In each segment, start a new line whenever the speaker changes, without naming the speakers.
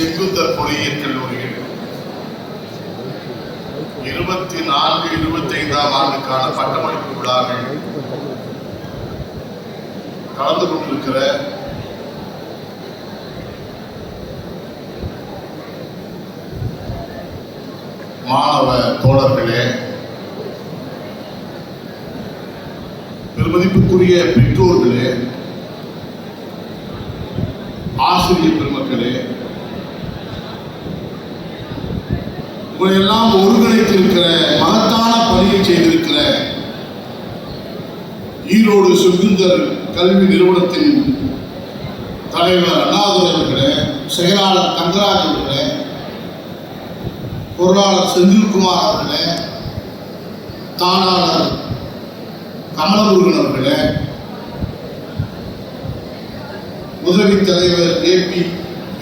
செங்குந்தர் பொறியியல் கல்லூரியில் 24-25ஆம் ஆண்டுக்கான பட்டமளிப்பு விழாவில் கலந்து கொண்டிருக்கிற மாணவ தோழர்களே, பெருமதிப்புக்குரிய பெற்றோர்களே, ஆசிரியர் பெருமக்களே, உங்களை எல்லாம் ஒருங்கிணைத்திருக்கிற மகத்தான பணியை செய்திருக்கிற ஈரோடு செங்குந்தர் கல்வி நிறுவனத்தின் தலைவர் அண்ணாதுரை அவர்களே, செயலாளர் தங்கராஜ் அவர்களே, பொருளாளர் செந்தில்குமார் அவர்களே, தானாளர் கமலமுருகன் அவர்களே, உதவி தலைவர் APV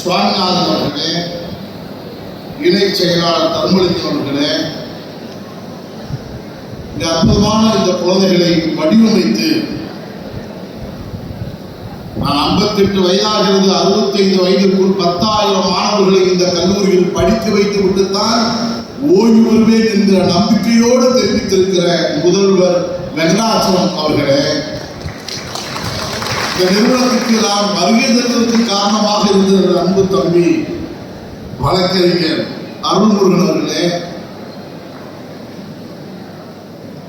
சுவாமிநாதன் அவர்களே, இணை செயலாளர் தர்மலிங்கம் அவர்களே, இந்த அற்புதமான இந்த குழந்தைகளை வடிவமைத்து நான் 58 வயதாகிறது, 65 வயதிற்குள் 10,000 மாணவர்களை இந்த கல்லூரியில் படித்து வைத்து விட்டுத்தான் ஓய்வு பெறுவேன் என்கிற நம்பிக்கையோடு தெரிவித்திருக்கிற முதல்வர் வெங்கடாச்சலம் அவர்களே, இந்த நிறுவனத்திற்கு நான் வருகை தருவதற்கு காரணமாக இருந்த அன்பு தம்பி வழக்கறிஞர் அருள்முருகன் அவர்களே,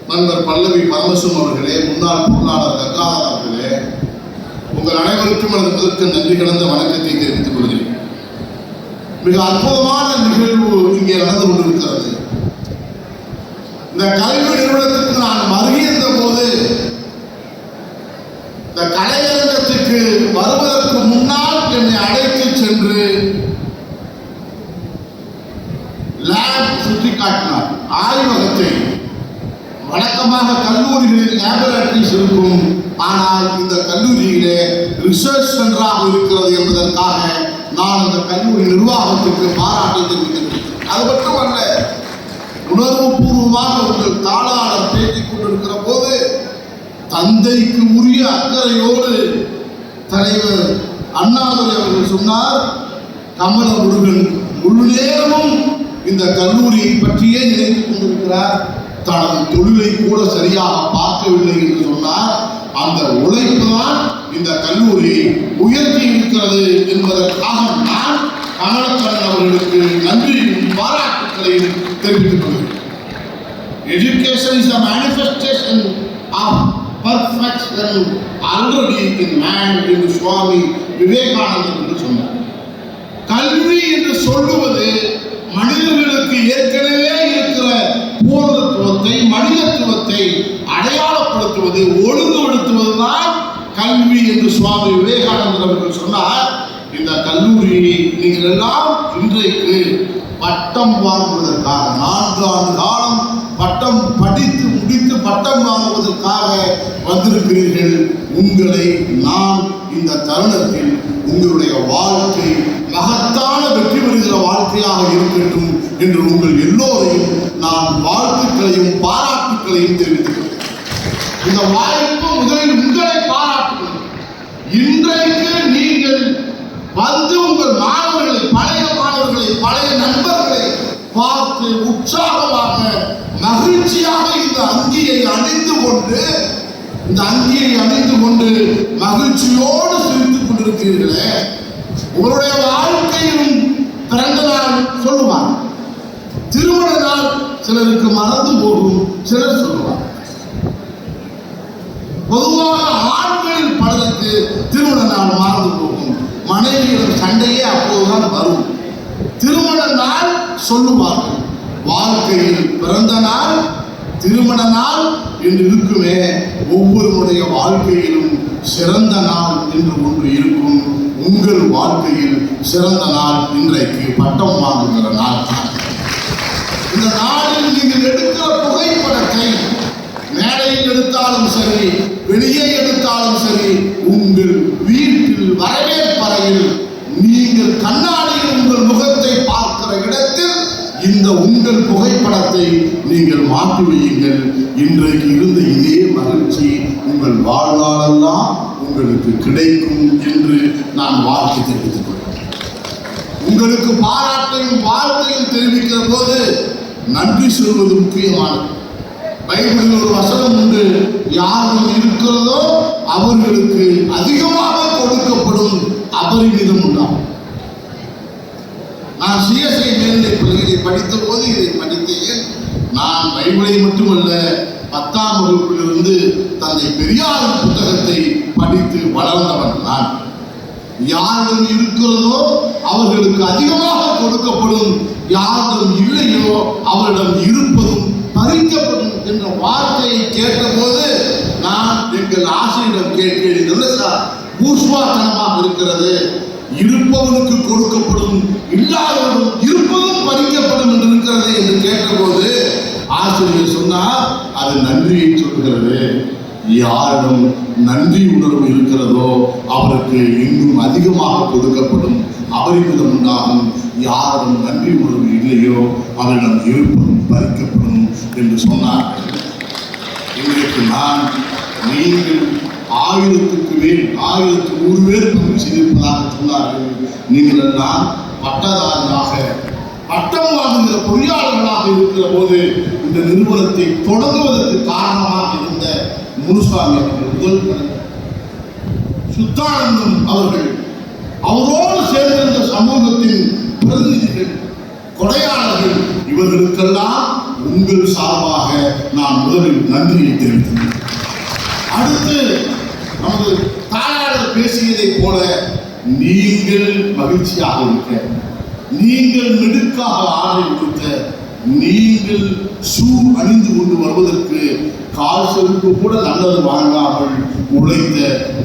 நண்பர் பல்லவி பரமசிவம் அவர்களே, முன்னாள் பொருளாளர் கங்காதரன் அவர்களே, உங்கள் அனைவருக்கும் எனது முதற்கு நன்றி கலந்த வணக்கத்தை தெரிவித்துக் கொள்கிறேன். மிக அற்புதமான நிகழ்வு இங்கே நடந்து கொண்டிருக்கிறது. இந்த கல்வி நிறுவனத்திற்கு நான் வருகின்ற போது இந்த கலையரங்கத்துக்கு வருவதற்கு முன்னால் என்னை அழைத்து சென்று லேப் சுற்றி காட்டினார். ஆய்வகத்தை வழக்கமாக கல்லூரிகளில் லேபரேட்டரிஸ் இருக்கும், ஆனால் இந்த கல்லூரியிலே ரிசர்ச் சென்டராக இருக்கிறது என்பதற்காக நான் இந்த கல்லூரி நிர்வாகத்திற்கு பாராட்டை தெரிவிக்கிறேன். அது மட்டுமல்ல, உணர்வு பூர்வமாக உங்கள் தாளாளர் பேசிக் கொண்டிருக்கிற போது தந்தைக்கு உரிய அக்கறையோடு தலைவர் அண்ணாதுரை அவர்கள் சொன்னார், கமலமுருகன் முழு நேரமும் இந்த கல்லூரியை பற்றியே நினைத்துக் கொண்டிருக்கிறார், தனது தொழிலை கூட சரியாக பார்க்கவில்லை என்று சொன்னார். அந்த உழைப்பு தான் இந்த கல்லூரியை உயர்த்தி இருக்கிறது என்பதற்காக நான் கமலக்கண்ணன் அவர்களுக்கு நன்றியும் பாராட்டுக்களையும் தெரிவித்துக் கொள்கிறேன். Education is a manifestation of perfection already in man என்று சுவாமி விவேகானந்தர் என்று சொன்னார். கல்வி என்று சொல்லுவது மனிதர்களுக்கு ஏற்கனவே இருக்கிற பூர்ணத்துவத்தை, மனிதத்துவத்தை அடையாளப்படுத்துவது, ஒழுங்குபடுத்துவதுதான் கல்வி என்று சுவாமி விவேகானந்தர் அவர்கள் சொன்னார். இந்த கல்லூரியை நீங்கள் எல்லாம் இன்றைக்கு பட்டம் வாங்குவதற்காக 4 ஆண்டு காலம் பட்டம் படித்து முடித்து பட்டம் வாங்குவதற்காக வந்திருக்கிறீர்கள். உங்களை நான் இந்த தருணத்தில் உங்களுடைய வாழ்க்கை மகத்தான வெற்றி பெறுகிற வாழ்க்கையாக இருக்கட்டும் என்று உங்கள் எல்லோரையும் நான் வாழ்த்துக்களையும் பாராட்டுக்களையும் தெரிவித்துக்கிறேன். இந்த வாய்ப்பு முதலில் உங்களை பாராட்டுகிறேன். இன்றைக்கு நீங்கள் வந்து உங்கள் மாணவர்களை, பழைய மாணவர்களை, பழைய நண்பர்களை பார்த்து உற்சாகமாக மகிழ்ச்சியாக இந்த அங்கியை அணிந்து கொண்டு மகிழ்ச்சியோடு சிரித்துக் கொண்டிருக்கிறீர்களே, உங்களுடைய வாழ்க்கையிலும் பிறந்த நாள் சொல்லுவார், திருமண நாள் சிலருக்கு மறந்து போகும், சிலர் சொல்லுவார். பொதுவாக ஆண்களில் பலருக்கு திருமண நாள் மறந்து போகும், மனைவியிடம் சண்டையே அப்போதுதான் வரும். திருமண நாள் சொல்லுவார்கள். வாழ்க்கையில் பிறந்த நாள், திருமண நாள் என்று இருக்குமே, ஒவ்வொருவருடைய வாழ்க்கையிலும் சிறந்த நாள் என்று ஒன்று இருக்கும். உங்கள் வாழ்க்கையில் சிறந்த நாள் இன்றைக்கு பட்டம் வாங்குகிற நாள். இந்த நாளில் நீங்கள் எடுக்கிற புகைப்படத்தை மேடையில் எடுத்தாலும் சரி, வெளியே எடுத்தாலும் சரி, உங்கள் வீட்டில் வரவேற்பறையில் நீங்கள் கண்ணாடியில் உங்கள் முகத்தை பார்க்கிற இடத்தில் இந்த உங்கள் புகைப்படத்தை நீங்கள் மாற்றி வையுங்கள். இன்றைக்கு இருந்த இதே மகிழ்ச்சி உங்கள் வாழ்நாளெல்லாம் உங்களுக்கு கிடைக்கும் என்று நான் வாழ்க்கை தெரிவித்துக் கொள்கிறேன். உங்களுக்கு பாராட்டையும் வாழ்த்தையும் தெரிவிக்கிற போது நன்றி சொல்வது முக்கியமானது. பைபிளில் ஒரு வசனம் உண்டு, யாரும் இருக்கிறதோ அவர்களுக்கு அதிகமாக கொடுக்கப்படும், அபரிமிதம் உண்டாகும். நான் சிஎஸ்ஐ மேல்நிலை பள்ளியை படித்த போது இதை படித்தேன். நான் பைபிளை மட்டுமல்ல 10ஆம் வகுப்பிலிருந்து தந்தை பெரியார் புத்தகத்தை படித்து வளர்ந்தவன் நான். யாரிடம் இருக்கிறதோ அவர்களுக்கு அதிகமாக கொடுக்கப்படும், யாரிடம் இல்லையோ அவரிடம் இருப்பதும் பறிக்கப்படும் என்ற வார்த்தையை கேட்டபோது நான் எங்கள் ஆசிரியரிடம் கேட்கிறேன், சார் பூஸ்வாத்தனமாக இருக்கிறது, இருப்பவனுக்கு கொடுக்கப்படும், இல்லாதவனும் இருப்பதும் பறிக்கப்படும் என்று இருக்கிறது என்று கேட்டபோது ஆசிரியர் சொன்னார், அது நன்றியை சொல்கிறது. யாரிடம் நன்றி உணர்வு இருக்கிறதோ அவருக்கு இன்னும் அதிகமாக கொடுக்கப்படும், அபரிமிதம் உண்டாகும். யாரிடம் நன்றி உணர்வு இல்லையோ அவரிடம் இருப்பதும் பறிக்கப்படும் என்று சொன்னார்கள். இன்றைக்கு நான் நீங்கள் 1000க்கு மேல் 1100 பேர் பங்கு செய்திருப்பதாக சொன்னார்கள். நீங்கள் எல்லாம் பட்டதாரியாக பட்டம் வாங்குகிற பொறியாளர்களாக இருக்கிற போது இந்த நிறுவனத்தை தொடங்குவதற்கு காரணமாக இருந்த முனுசாமி அவர்கள், முதல் சுத்தானந்தம் அவர்கள், அவரோடு சேர்ந்திருந்த சமூகத்தின் பிரதிநிதிகள், கொடையாளர்கள், இவர்களுக்கெல்லாம் உங்கள் சார்பாக நான் முதலில் நன்றியை தெரிவித்தேன். அடுத்து நமது தாயாளர் பேசியதை போல நீங்கள் மகிழ்ச்சியாக இருக்க, நீங்கள் நெடுக்காக ஆடை கொடுத்த, நீங்கள் ஷூ அணிந்து கொண்டு வருவதற்கு கால் செருப்பு கூட நல்லது வாங்காமல் உழைத்த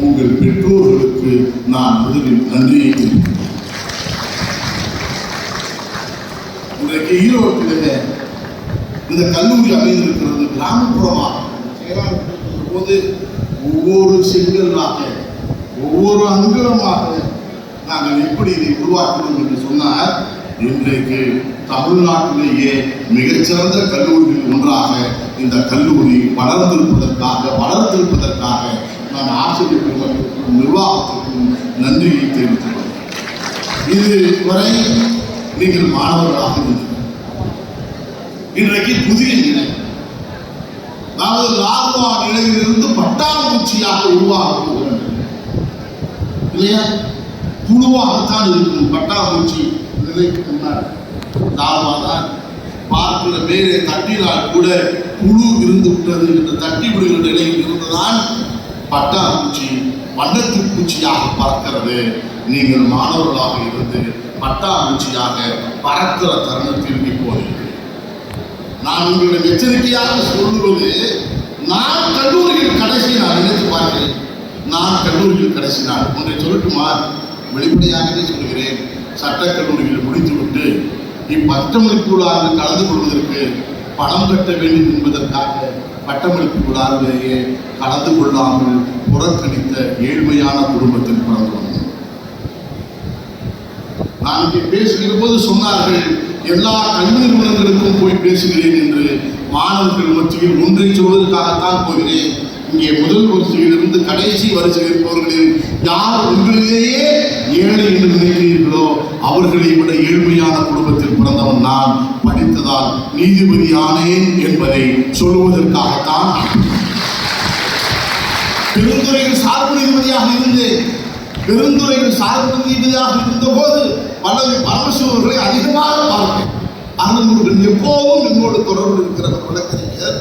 உங்கள் பெற்றோர்களுக்கு நான் முதலில் நன்றியை தெரிவித்தேன். இன்றைக்கு ஈரோட்டிலே இந்த கல்லூரி அமைந்திருக்கிறது கிராமப்புறமாக போது ஒவ்வொரு செங்கலாக ஒவ்வொரு அங்குலமாக நாங்கள் எப்படி இதை உருவாக்கணும் என்று சொன்னால், இன்றைக்கு தமிழ்நாட்டிலேயே மிகச்சிறந்த கல்லூரிகள் ஒன்றாக இந்த கல்லூரி வளர்ந்திருப்பதற்காக நான் ஆசிரியர் பெருமக்களுக்கும் நிர்வாகத்திற்கும் நன்றியை தெரிவித்துக் கொள்கிறேன். இதுவரை நீங்கள் மாணவர்களாக இருந்தீர்கள். இன்றைக்கு புதிய நிலை, அதாவது லார்வா நிலையிலிருந்து பட்டாம்பூச்சியாக உருவாக போகிறது இல்லையா? புழுவாகத்தான் இருக்கும் பட்டாம்பூச்சி நிலைக்கு முன்னாடி. லார்வா தான் பார்க்கிற மேலே தட்டினால் கூட புழு இருந்து விட்டது என்று தட்டி விடுகிற நிலையில் இருந்துதான் பட்டாம்பூச்சி வண்ணத்து பூச்சியாக பறக்கிறது. நீங்கள் மாணவர்களாக இருந்து பட்டாம்பூச்சியாக பறக்கிற தருணத்தில் இப்போது நான் உங்களிடம் எச்சரிக்கையாக சொல்லுவது, நான் கல்லூரியில் கடைசி நாள் நினைத்து பார்க்கிறேன். நான் கல்லூரியில் கடைசி நாள் ஒன்றை சொல்லட்டுமா? வெளிப்படையாகவே சொல்கிறேன். சட்டக்கல்லூரியில் முடித்துவிட்டு இப்பட்டமளிப்பு விழாவில் கலந்து கொள்வதற்கு பணம் கட்ட வேண்டும் என்பதற்காக பட்டமளிப்பு விழாவிலேயே கலந்து கொள்ளாமல் புறக்கணித்த ஏழ்மையான குடும்பத்தில் பிறந்து வந்தோம். நான் இங்கே பேசுகிற போது சொன்னார்கள், எல்லா கல்வி நிறுவனங்களுக்கும் போய் பேசுகிறேன் என்று. மாணவர்கள் மத்தியில் ஒன்றை சொல்வதற்காகத்தான் போகிறேன். இங்கே முதல் வரிசையிலிருந்து கடைசி வரிசையில் இருப்பவர்களில் யார் உங்களிலேயே ஏழை என்று நினைக்கிறீர்களோ அவர்களை விட ஏழ்மையான குடும்பத்தில் பிறந்தவன் நான். படித்ததால் நீதிபதி ஆனேன் என்பதை சொல்லுவதற்காகத்தான். பெருந்துறையில் சார்பு நீதிபதியாக இருந்தேன். பெருந்துறையில் சார்பு நீதிபதியாக இருந்தபோது பல்லவி பரமசிவர்களை அதிகமாக பார்ப்பேன். அருள்முருகன் எப்போதும் என்னோடு தொடர்பு இருக்கிற வழக்கறிஞர்.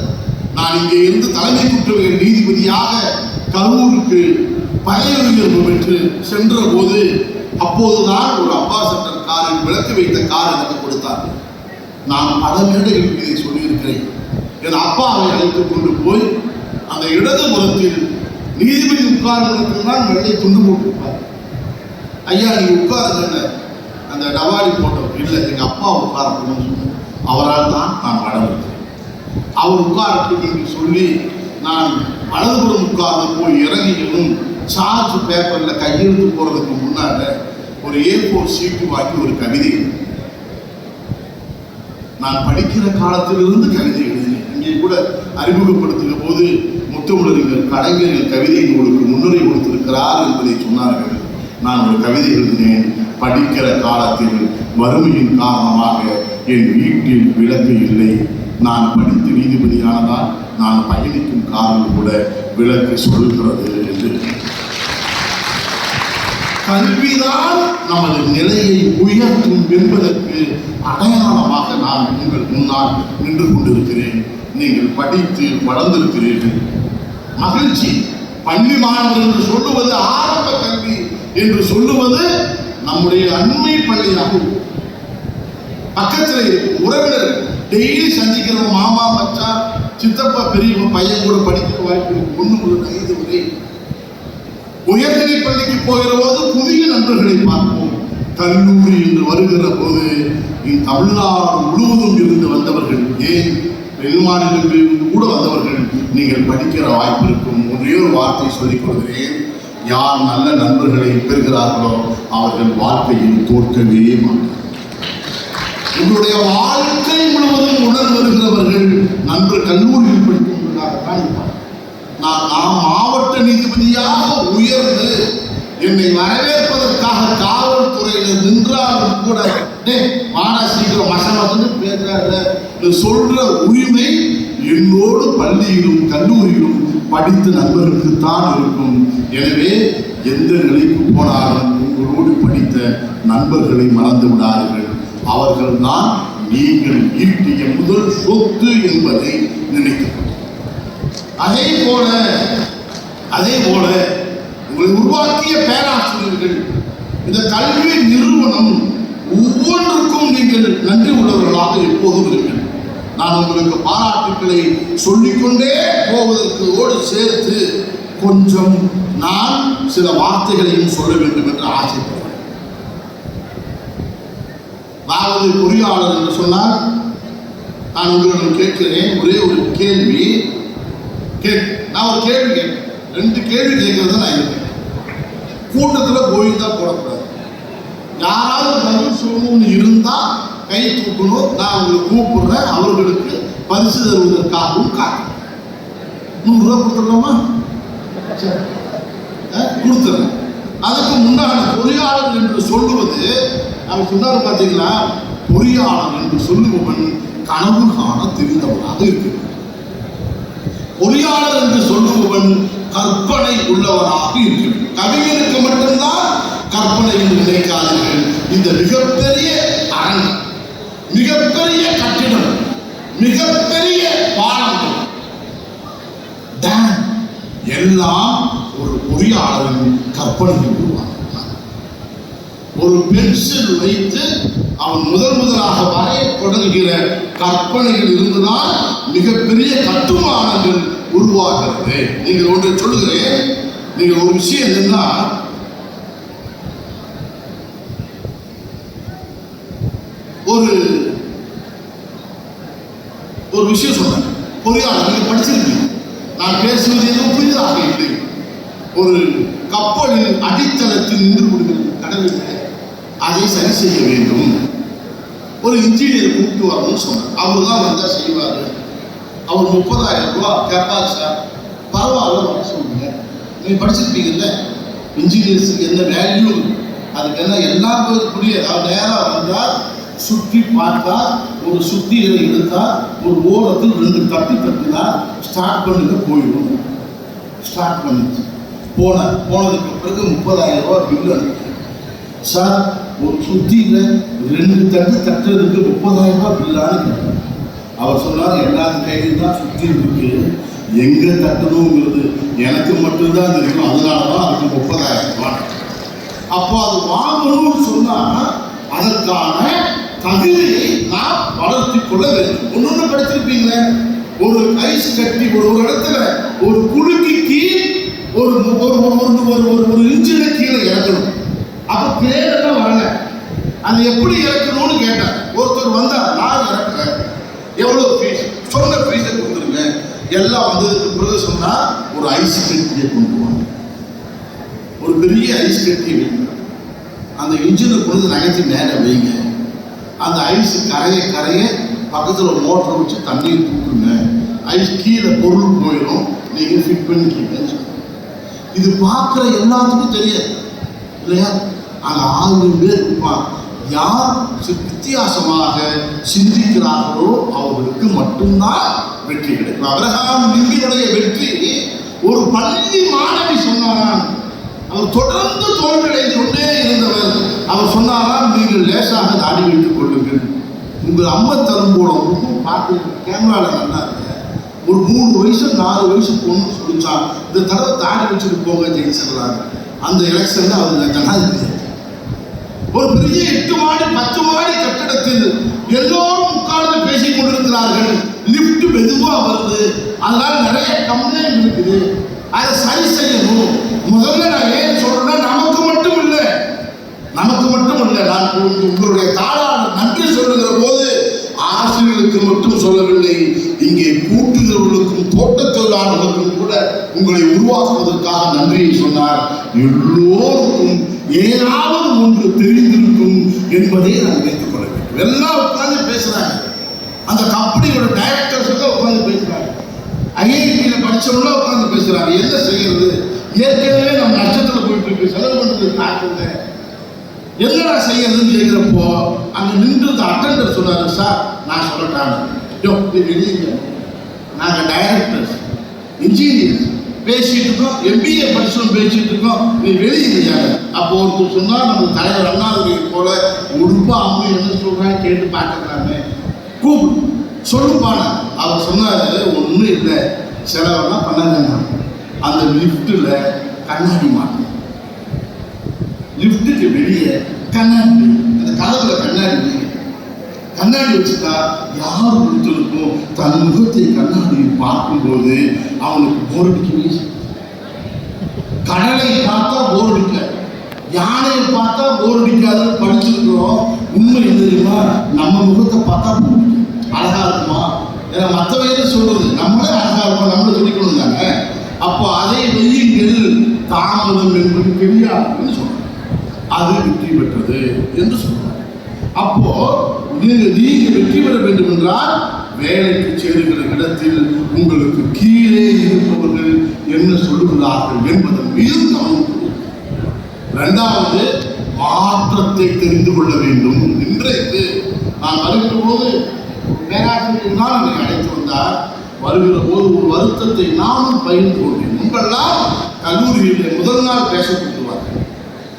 நான் இங்கே இருந்து தலைமை குற்றவியல் நீதிபதியாக கரூருக்கு பதவியுயர்வு பெற்று சென்ற போது அப்போதுதான் ஒரு அம்பாசடர் காரில் விளக்கு வைத்த கார் எனக்கு கொடுத்தார்கள். நான் பல மேடைகளில் இதை சொல்லியிருக்கிறேன். என் அப்பாவை அழைத்துக் கொண்டு போய் அந்த இடதுபுறத்தில் நீதிபதி உட்கார்ந்து தான் வெள்ளை துண்டு போட்டிருப்பார். ஐயா நீங்க உட்காருங்க, அந்த டவாலி போட்டவர் இல்லை, எங்க அப்பா உட்காரணும்னு சொன்னார். அவரால் தான் நான் வளர்ந்தேன். அவர் உட்காரட்டும் என்று சொல்லி நான் வலதுபுறம் உட்கார்ந்து போய் இறங்கியும் சார்ஜ் பேப்பர்ல கையெழுத்து போறதுக்கு முன்னாடி ஒரு A4 சீட்டு வாங்கி ஒரு கவிதை நான் படிக்கிற காலத்திலிருந்து கவிதை எழுதினேன். இங்கே கூட அறிமுகப்படுத்துகிற போது முத்தமிழறிஞர் கலைஞர்கள் கவிதை நூலுக்கு முன்னுரை கொடுத்திருக்கிறார் என்பதை சொன்னார்கள். நான் ஒரு கவிதை எழுதினேன். படிக்கிற காலத்தில் வறுமையின் காரணமாக என் வீட்டில் விளக்கு இல்லை. நான் படித்து நீதிபதியானதால் நான் பயணிக்கும் காரில் கூட விளக்கு சொல்கிறது என்று. கல்விதான் நமது நிலையை உயர்த்தும் என்பதற்கு அடையாளமாக நான் உங்கள் முன்னால் நின்று கொண்டிருக்கிறேன். நீங்கள் படித்து வளர்ந்திருக்கிறீர்கள், மகிழ்ச்சி. பள்ளி மாணவர் என்று சொல்லுவது, ஆரம்ப கல்வி என்று சொல்லுவது நம்முடைய அண்மை பள்ளியாக பக்கத்தில் உறவினர் டெய்லி சந்திக்கிற மாமா, மச்சா, சித்தப்பா, பெரிய பையன் கூட படிக்கிற வாய்ப்பு இருக்கு. 1 முதல் 5 வரை. உயர்நிலை பள்ளிக்கு போகிற போது புதிய நண்பர்களை பார்ப்போம். கல்லூரி என்று வருகிற போது தமிழ்நாடு முழுவதும் இருந்து வந்தவர்கள், ஏன் வெளி மாநிலங்களிலிருந்து கூட வந்தவர்கள் நீங்கள் படிக்கிற வாய்ப்பு இருக்கும். ஒரே ஒரு வார்த்தை சொல்லிக் கொள்கிறேன், யார் நல்ல நண்பர்களை பெறுகிறார்களோ அவர்கள் வாழ்க்கையில் தோற்கவே மாட்டார்கள். உங்களுடைய வாழ்க்கை முழுவதும் உடன் வருகிறவர்கள் நண்பர் கல்லூரியில் படிக்கும்படியாகத்தான் இருப்பார். நான் மாவட்ட நீதிபதியாக உயர்ந்து என்னை வரவேற்பதற்காக காவல்துறையில் நின்றாலும் கூட மாடா சீக்கிரம் மசமசன்னு பேசுறாரு சொல்ற உரிமை என்னோடு பள்ளியிலும் கல்லூரியிலும் படித்த நண்பர்களுக்கு தான் இருக்கும். எனவே எந்த நிலைக்கு போனாலும் உங்களோடு படித்த நண்பர்களை மறந்து விடாதீர்கள். அவர்கள் தான் நீங்கள் ஈட்டிய முதல் சொத்து என்பதை நினைக்கிறார்கள். அதே போல உங்களை உருவாக்கிய பேராசிரியர்கள், இந்த கல்வி நிறுவனம் ஒவ்வொன்றுக்கும் நீங்கள் நன்றி உள்ளவர்களாக எப்போதும் இருக்கிறீர்கள். நான் உங்களுக்கு பாராட்டுக்களை சொல்லிக்கொண்டே போவதற்கோடு சேர்த்து கொஞ்சம் நான் சில வார்த்தைகளையும் சொல்ல வேண்டும் என்று ஆசைப்படுகிறேன். அதாவது பொறியாளர் என்று சொன்னால் நான் உங்களிடம் கேட்கிறேன், ஒரே ஒரு கேள்வி நான் ஒரு கேள்வி கேட்கிறேன். 2 கேள்வி கேட்கறத நான் இருக்கேன். கூட்டத்தில் கோயில் தான் போடக்கூடாது. யாராவது பதில் சொல்லணும்னு இருந்தா கை தூக்கணும். நான் உங்களை கூப்பிடுறேன். அவர்களுக்கு பரிசு தருவதற்காகவும் காட்டுறேன். 100 ரூபா கொடுத்துடலாமா? கொடுத்துறேன். அதுக்கு முன்னாடி பொறியாளர் என்று சொல்லுவது, அவர் சொன்னார் பார்த்தீங்களா, பொறியாளர் என்று சொல்லுபவன் கனவு காண தெரிந்தவனாக இருக்கிறான். பொறியாளர் என்று சொல்லுபவன் கற்பனை உள்ளவனாக இருக்கிறான். கவிஞனுக்கு மட்டும்தான் கற்பனை என்று நினைக்காதீர்கள். இந்த மிகப்பெரிய அரங்கம், மிகப்பெரிய கட்டிடம், மிகப்பெரிய பாலங்கள் எல்லாம் ஒரு பொறியாளரின் கற்பனையில் உருவாக்குகிறார். ஒரு பென்சில் வைத்து அவன் முதலாக வரைய தொடங்குகிற கற்பனைகள் இருந்துதான் மிகப்பெரிய கட்டுமானங்கள் உருவாகிறது. நீங்கள் ஒன்றை சொல்லுகிறேன், நீங்கள் ஒரு விஷயம் என்னன்னா, ஒரு விஷயம் சொன்னேன். பொறியாளர் நீங்க படிச்சிருக்கீங்க, நான் பேசுவது எதுவும் புரிதலாக இல்லை. ஒரு கப்பலில் அடித்தளத்தில் நின்று கொள்கிறது கடலில், அதை சரி செய்ய வேண்டும். ஒரு இன்ஜினியர் கூப்பிட்டு வரணும்னு சொன்னார். அவர் தான் வந்தால் செய்வார். அவர் 30,000 ரூபா கேட்பார். சார் பரவாயில்ல வர சொல்லுங்க. நீங்கள் படிச்சிருப்பீங்கல்ல, இன்ஜினியர்ஸுக்கு என்ன வேல்யூ, அதுக்கு என்ன எல்லாம் புரிய. அவர் நேராக வந்தால் சுற்றி பார்த்தா, ஒரு சுத்திகளை எடுத்தால், ஒரு ஓரத்தில் 2 தட்டு தட்டினா ஸ்டார்ட் பண்ணுங்க போயிடும். ஸ்டார்ட் பண்ணிச்சு. போனதுக்கு பிறகு 30,000 ரூபா பில்லு அனுப்பி. சார் ஒரு சுத்தியில் 2 தட்டு தட்டுறதுக்கு 30,000 ரூபா பில்லான்னு கேட்டார். அவர் சொன்னார், எல்லாத்து கையிலும் தான் சுத்தி இருக்கு, எங்க தட்டணுங்கிறது எனக்கு மட்டும்தான் தெரியும், அதனாலதான் அதுக்கு 30,000 ரூபாய். அப்போ அது வாங்கணும்னு சொன்னா அதற்கான தகுதியை நாம் வளர்த்தி கொள்ள வேண்டும். ஒன்னொன்னு படிச்சிருப்பீங்க, ஒரு ஐஸ் கட்டி ஒரு இடத்துல ஒரு குழுக்கு கீழ் ஒரு இன்ச்சில கீழே இறக்கணும். அப்ப கிரேடெல்லாம் வரல, அது எப்படி இறக்கணும்னு கேட்டார். ஒருத்தர் வந்தார், நான் இறக்குறேன், எவ்வளவு ஃபீஸ், சொன்ன ஃபீஸை கொடுத்துருங்க. எல்லாம் வந்ததுக்கு பிறகு சொன்னா ஒரு ஐஸ் கட்டியை கொண்டு வாங்க. ஒரு பெரிய ஐஸ் கட்டி வைங்க, அந்த இன்ஜினை கொண்டு நகைச்சி மேலே வைங்க. அந்த ஐஸ் கரைய பக்கத்தில் ஒரு மோட்டரை வச்சு தண்ணியை தூக்குங்க. ஐஸ் கீழே பொருள் போயிடும், நீங்கள் ஃபிட் பண்ணிக்கீங்கன்னு சொல்லுங்க. இது பார்க்குற எல்லாத்துக்கும் தெரியாது இல்லையா? அங்கே 6 பேர் இருப்பான். யார் வித்தியாசமாக சிந்திக்கிறார்களோ அவர்களுக்கு மட்டும்தான் வெற்றி கிடைக்கும். அப்ரஹாம் லிங்கனுடைய வெற்றி ஒரு பள்ளி மாணவி சொன்னாராம். அவர் தொடர்ந்து தோல்வியடைந்து கொண்டே இருந்தவர். அவர் சொன்னாராம், நீங்கள் லேசாக தாடி வைத்துக் கொள்ளுங்கள், உங்கள் அம்மா தரும்போட பார்த்து கேமரால நல்லா இருக்க. ஒரு 3 வயசு 4 வயசு பொண்ணு சொல்லிச்சான், இந்த தடவை தாடி வச்சுட்டு போங்க ஜெயிச்சிடறாங்க. அந்த எலெக்ஷன்ல அவர் ஜனாதிபதி. ஒரு பெரிய 8 மாடி 10 மாடி கட்டடத்தில் எல்லோரும் உட்கார்ந்து பேசிக் கொண்டிருக்கிறார்கள். லிப்ட் மெதுவா வருது, அதனால நிறைய கம்ப்ளைண்ட் இருக்குது, அதை சரி செய்யணும். முதல்ல நான் ஏன் சொல்றேன்னா, நமக்கு மட்டும் இல்லை, நான் உங்களுடைய தாளாளர் நன்றி சொல்லுகிற போது ஆசிரியர்களுக்கு மட்டும் சொல்லவில்லை, இங்கே கூட்டுகிறவர்களுக்கும் தோட்ட தொழிலாளர்களுக்கும் கூட உங்களை உருவாக்குவதற்காக நன்றியை சொன்னார். எல்லோருக்கும் ஏதாவது ஒன்று தெரிந்திருக்கும் என்பதை நான் நினைத்துக் கொள்ள வேண்டும். எல்லாம் உட்கார்ந்து பேசுறாங்க, அந்த கம்பெனியோட டைரக்டர்ஸ் உட்கார்ந்து பேசுறாங்க, ஐஐடியில் படிச்சவங்கள உட்கார்ந்து பேசுறாங்க. என்ன செய்யறது, ஏற்கனவே நம்ம நட்சத்திரம் போயிட்டு இருக்கு, செலவு பண்றது காட்டுங்க, என்னடா செய்யறதுன்னு கேட்கிறப்போ அங்க நின்று அட்டெண்டர் சொன்னாரு, சார் நான் சொல்லட்டாங்க, நாங்க டைரக்டர்ஸ் இன்ஜினியர்ஸ் பேசிட்டு இருக்கோம், எம்பிஏ படிச்சோம் பேசிட்டு இருக்கோம், நீ வெளியே. அப்போ ஒருத்தர் சொன்னா, நம்ம தலைவர் அண்ணாதுரை போல உடுப்பா அவங்க என்ன சொல்றாங்க கேட்டு பார்க்கறாங்க, கூப்பிடு சொல்லுப்பான. அவர் சொன்னாரு, ஒன்றும் இல்லை, செலவெல்லாம் பண்ணாங்க. அந்த லிப்டில் கண்ணாடி மாட்டோம், லிப்டுக்கு வெளியே கண்ணாடி, அந்த கதவுல கண்ணாடி வச்சுட்டா யார் ஒருத்தருக்கும் தன் முகத்தை கண்ணாடியில் பார்க்கும்போது அவனுக்கு போர் அடிக்கவே. கடலை பார்த்தா போர் அடிக்க, யானையை பார்த்தா போர் அடிக்காதுன்னு படிச்சிருக்கிறோம். உண்மை என்ன தெரியுமா, நம்ம முகத்தை பார்த்தா அழகா இருக்குமா, ஏன்னா மற்றவங்க சொல்றது நம்மளே அழகா இருப்போம், நம்மள சொல்லிக்கணும் தாங்க. அப்போ அதை வெய்யுங்கள், தாமதம் என்பது தெரியாதுன்னு சொல்றோம், அது வெற்றி பெற்றது என்று சொல்றாங்க. அப்போ நீங்க வெற்றி பெற வேண்டும் என்றால் வேலைக்கு சேருகிற இடத்தில் உங்களுக்கு கீழே இருப்பவர்கள் என்ன சொல்லுகிறார்கள் என்பதன் மீது கவனம். இரண்டாவது, மாற்றத்தை தெரிந்து கொள்ள வேண்டும். இன்றைக்கு நான் வருகிற போது பேராசிரியர் தான் என்னை அழைத்து வந்தார். வருகிற போது ஒரு வருத்தத்தை நானும் பகிர்ந்து கொண்டேன். முன்பெல்லாம் கல்லூரியிலே முதல் நாள் பேசப்பட்டுவார்கள்.